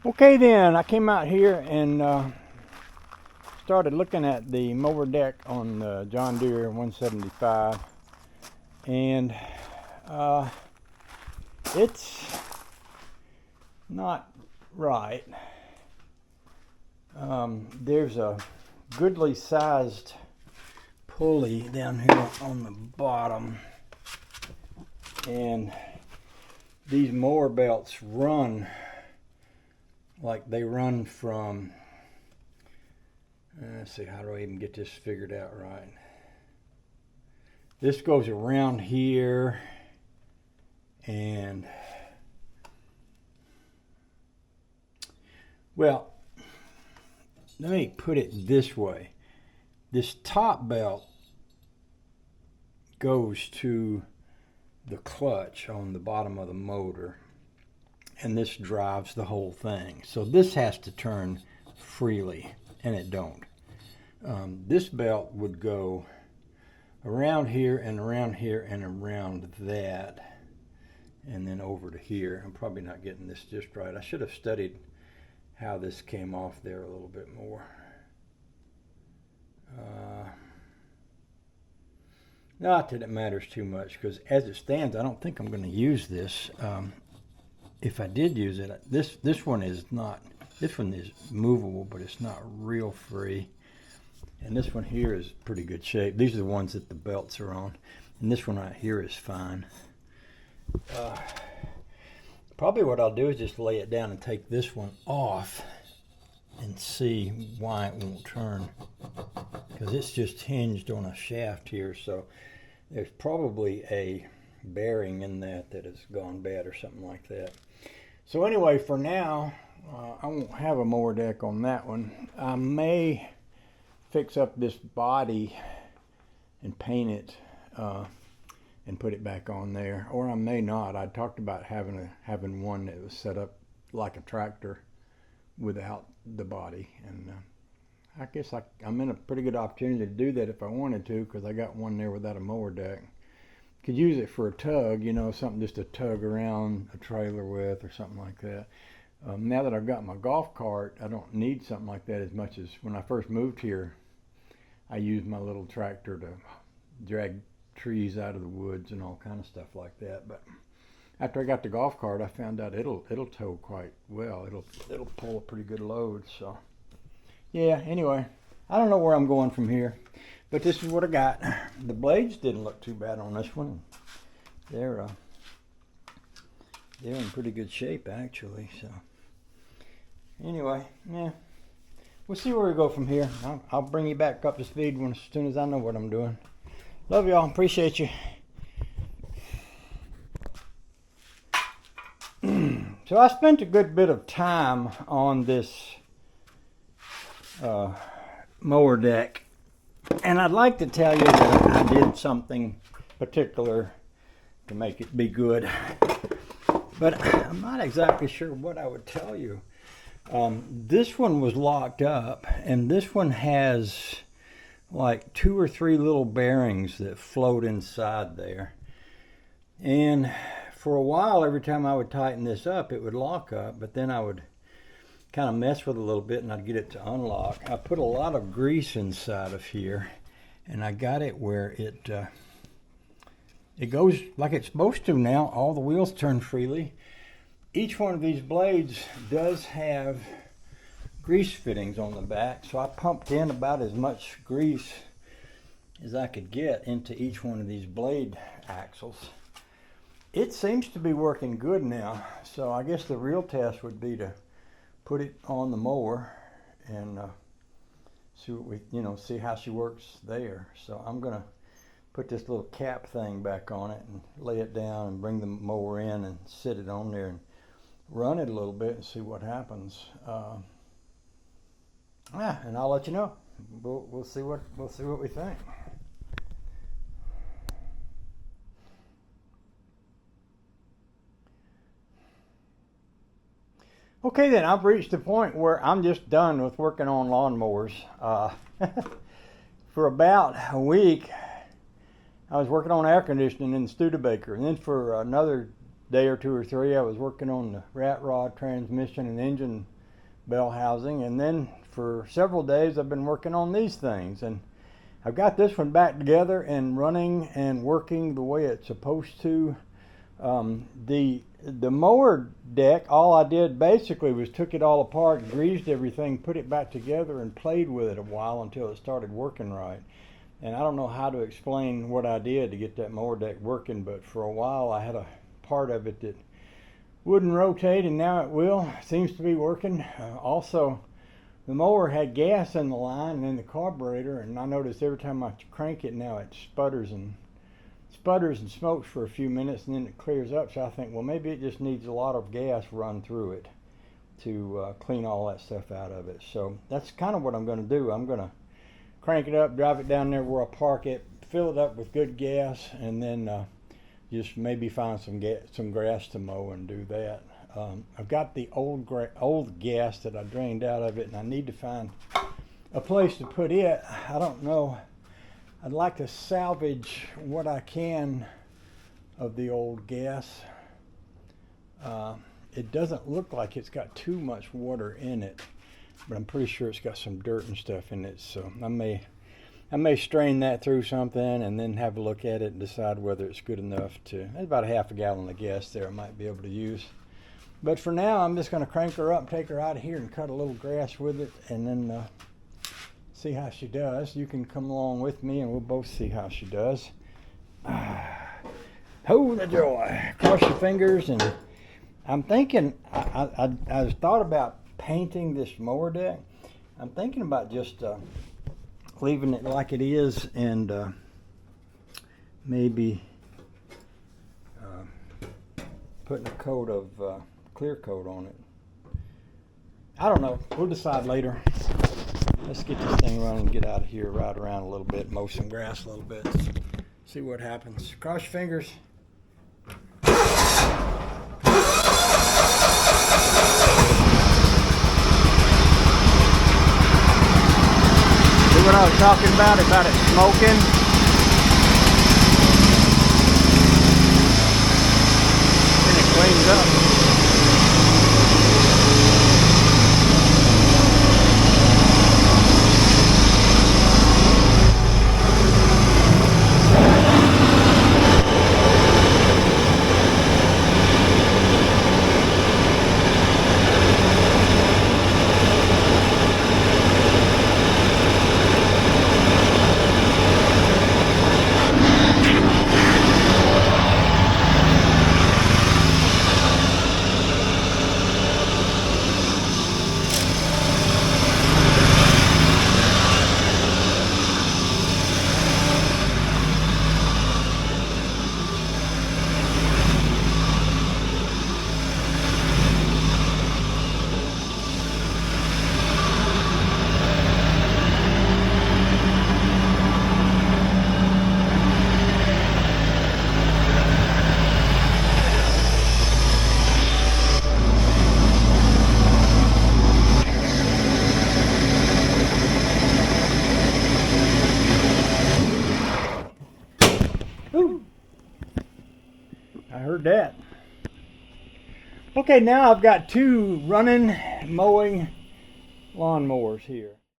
Okay then, I came out here and started looking at the mower deck on the John Deere 175, and uh, it's not right. There's a goodly sized pulley down here on the bottom, and these mower belts run like they run from, let's see, how do I even get this figured out right? This goes around here, and well, let me put it this way. This top belt goes to the clutch on the bottom of the motor, and this drives the whole thing. So this has to turn freely, and it don't. This belt would go around here and around here and around that, and then over to here. I'm probably not getting this just right. I should have studied how this came off there a little bit more. Not that it matters too much, because as it stands, I don't think I'm going to use this. If I did use it, this one is not. This one is movable, but it's not real free. And this one here is pretty good shape. These are the ones that the belts are on, and this one right here is fine. Probably what I'll do is just lay it down and take this one off and see why it won't turn, because it's just hinged on a shaft here. So there's probably a bearing in that has gone bad or something like that. So anyway, for now, I won't have a mower deck on that one. I may fix up this body and paint it and put it back on there, or I may not. I talked about having one that was set up like a tractor without the body, and I guess I'm in a pretty good opportunity to do that if I wanted to, because I got one there without a mower deck. Could use it for a tug, something just to tug around a trailer with or something like that. Now that I've got my golf cart, I don't need something like that as much as when I first moved here. I used my little tractor to drag trees out of the woods and all kind of stuff like that. But after I got the golf cart, I found out it'll tow quite well. It'll pull a pretty good load. So yeah. Anyway, I don't know where I'm going from here, but this is what I got. The blades didn't look too bad on this one. They're in pretty good shape actually. So anyway, yeah, we'll see where we go from here. I'll bring you back up to speed as soon as I know what I'm doing. Love y'all. Appreciate you. So I spent a good bit of time on this mower deck, and I'd like to tell you that I did something particular to make it be good, but I'm not exactly sure what I would tell you. This one was locked up, and this one has like 2 or 3 little bearings that float inside there, and for a while, every time I would tighten this up, it would lock up, but then I would kind of mess with it a little bit and I'd get it to unlock. I put a lot of grease inside of here, and I got it where it goes like it's supposed to now. All the wheels turn freely. Each one of these blades does have grease fittings on the back, so I pumped in about as much grease as I could get into each one of these blade axles. It seems to be working good now, so I guess the real test would be to put it on the mower and see how she works there. So I'm gonna put this little cap thing back on it and lay it down and bring the mower in and sit it on there and run it a little bit and see what happens. And I'll let you know. We'll see what we think. Okay then, I've reached the point where I'm just done with working on lawnmowers. For about a week, I was working on air conditioning in the Studebaker, and then for another day or two or three, I was working on the rat rod transmission and engine bell housing, and then for several days I've been working on these things, and I've got this one back together and running and working the way it's supposed to. The mower deck, all I did basically was took it all apart, greased everything, put it back together, and played with it a while until it started working right. And I don't know how to explain what I did to get that mower deck working, but for a while I had a part of it that wouldn't rotate, and now it will. It seems to be working. Also, the mower had gas in the line and in the carburetor, and I noticed every time I crank it now it sputters and smokes for a few minutes, and then it clears up. So I think, well, maybe it just needs a lot of gas run through it to clean all that stuff out of it. So that's kind of what I'm going to do. I'm going to crank it up, drive it down there where I park it, fill it up with good gas, and then just maybe find some grass to mow and do that. I've got the old gas that I drained out of it, and I need to find a place to put it. I don't know. I'd like to salvage what I can of the old gas. It doesn't look like it's got too much water in it, but I'm pretty sure it's got some dirt and stuff in it. So I may strain that through something and then have a look at it and decide whether it's good enough to. There's about a half a gallon of gas there I might be able to use. But for now, I'm just going to crank her up, take her out of here, and cut a little grass with it, and then see how she does. You can come along with me, and we'll both see how she does. Oh, the joy! Cross your fingers, and I'm thinking. I thought about painting this mower deck. I'm thinking about just leaving it like it is, and maybe putting a coat of clear coat on it. I don't know. We'll decide later. Let's get this thing running and get out of here, ride around a little bit, mow some grass a little bit, see what happens. Cross your fingers. See what I was talking about it smoking? Then it cleans up. I heard that. Okay, now I've got two running mowing lawnmowers here.